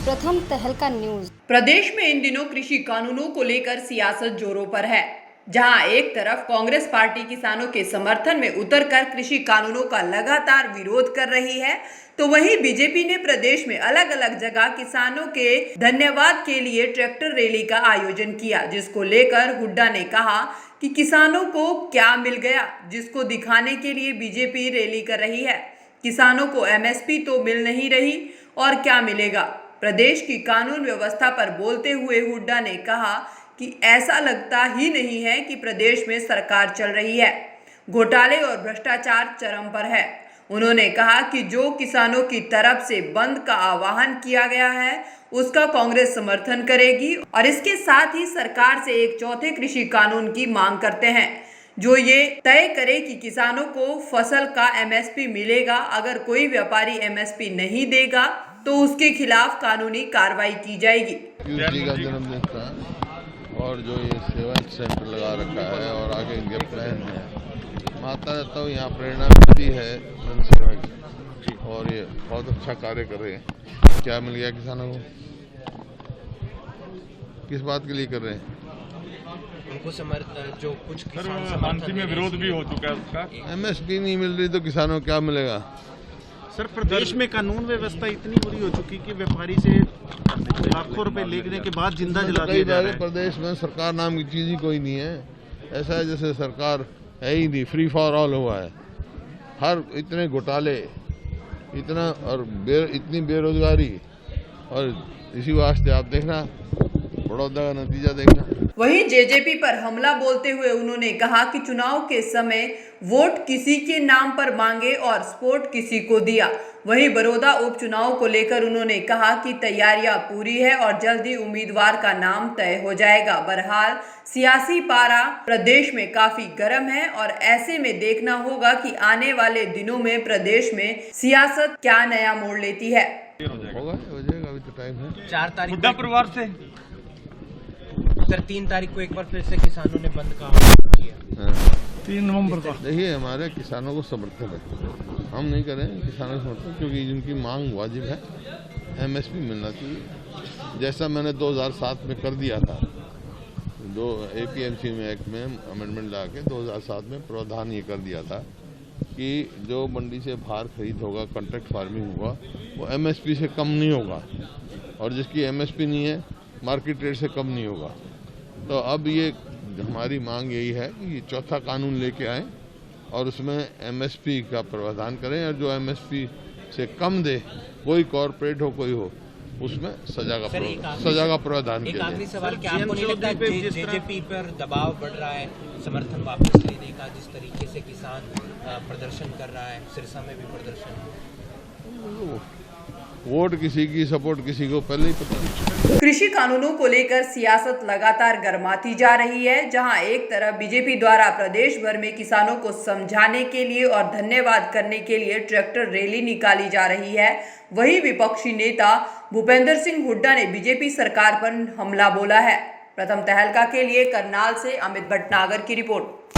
प्रथम तहलका न्यूज। प्रदेश में इन दिनों कृषि कानूनों को लेकर सियासत जोरों पर है। जहां एक तरफ कांग्रेस पार्टी किसानों के समर्थन में उतरकर कृषि कानूनों का लगातार विरोध कर रही है, तो वहीं बीजेपी ने प्रदेश में अलग अलग जगह किसानों के धन्यवाद के लिए ट्रैक्टर रैली का आयोजन किया, जिसको लेकर हुड्डा ने कहा कि किसानों को क्या मिल गया, जिसको दिखाने के लिए बीजेपी रैली कर रही है। किसानों को एमएसपी तो मिल नहीं रही और क्या मिलेगा। प्रदेश की कानून व्यवस्था पर बोलते हुए हुड्डा ने कहा कि ऐसा लगता ही नहीं है कि प्रदेश में सरकार चल रही है, घोटाले और भ्रष्टाचार चरम पर है। उन्होंने कहा कि जो किसानों की तरफ से बंद का आह्वान किया गया है उसका कांग्रेस समर्थन करेगी और इसके साथ ही सरकार से एक चौथे कृषि कानून की मांग करते हैं, जो ये तय करे कि किसानों को फसल का एमएसपी मिलेगा। अगर कोई व्यापारी एमएसपी नहीं देगा तो उसके खिलाफ कानूनी कार्रवाई की जाएगी। जी का जन्मदिन था और जो ये सेवा सेंटर लगा रखा है और आगे इनके प्लान है, मैं आता रहता हूँ, यहाँ प्रेरणा मिलती है जन सेवा की और ये बहुत अच्छा कार्य कर रहे हैं। क्या मिल गया किसानों को, किस बात के लिए कर रहे हैं? उनको समर्थन जो कुछ शांति में विरोध भी हो चुका है उसका। एमएसपी नहीं मिल रही तो किसानों को क्या मिलेगा? सर, प्रदेश में कानून व्यवस्था इतनी बुरी हो चुकी कि व्यापारी से लाखों रुपए लेने के बाद जिंदा जला दिया जा रहा है। प्रदेश में सरकार नाम की चीज ही कोई नहीं है। ऐसा है जैसे सरकार है ही नहीं, फ्री फॉर ऑल हुआ है। हर इतने घोटाले, इतना और इतनी बेरोजगारी, और इसी वास्ते आप देखना बड़ौदा का नतीजा देखना। वहीं जेजेपी पर हमला बोलते हुए उन्होंने कहा कि चुनाव के समय वोट किसी के नाम पर मांगे और सपोर्ट किसी को दिया। वहीं बड़ौदा उपचुनाव को लेकर उन्होंने कहा कि तैयारियां पूरी है और जल्द ही उम्मीदवार का नाम तय हो जाएगा। बहरहाल सियासी पारा प्रदेश में काफी गर्म है और ऐसे में देखना होगा कि आने वाले दिनों में प्रदेश में सियासत क्या नया मोड़ लेती है। होगा, हो जाएगा, अभी तो टाइम है। 4 तारीख हुड्डा परिवार से सर 3 तारीख को एक बार फिर से किसानों ने बंद का आह्वान किया। 3 नवंबर को। देखिए, हमारे किसानों को समर्थन है, हम नहीं करें किसानों को समर्थन, क्योंकि जिनकी मांग वाजिब है, एमएसपी मिलना चाहिए। जैसा मैंने 2007 में कर दिया था, जो एपीएमसी में एक्ट में अमेंडमेंट ला के 2007 में प्रावधान ये कर दिया था कि जो मंडी से बाहर खरीद होगा, कॉन्ट्रैक्ट फार्मिंग होगा, वो एमएसपी से कम नहीं होगा, और जिसकी एमएसपी नहीं है मार्केट रेट से कम नहीं होगा। तो अब ये हमारी मांग यही है कि ये चौथा कानून लेके आए और उसमें एमएसपी का प्रावधान करें, और जो एमएसपी से कम दे, कोई कॉर्पोरेट हो कोई हो, उसमें सजा का प्रावधान किया जाए। आखिरी सवाल, क्या आपको नहीं लगता जेजेपी पर दबाव बढ़ रहा है समर्थन वापस लेने का? जिस तरीके से किसान प्रदर्शन कर रहा है, सिरसा में भी प्रदर्शन, वोट किसी की, सपोर्ट किसी को पहले ही पता नहीं। कृषि कानूनों को लेकर सियासत लगातार गर्माती जा रही है। जहां एक तरफ बीजेपी द्वारा प्रदेश भर में किसानों को समझाने के लिए और धन्यवाद करने के लिए ट्रैक्टर रैली निकाली जा रही है, वहीं विपक्षी नेता भूपेंद्र सिंह हुड्डा ने बीजेपी सरकार पर हमला बोला है। प्रथम तहलका के लिए करनाल से अमित भटनागर की रिपोर्ट।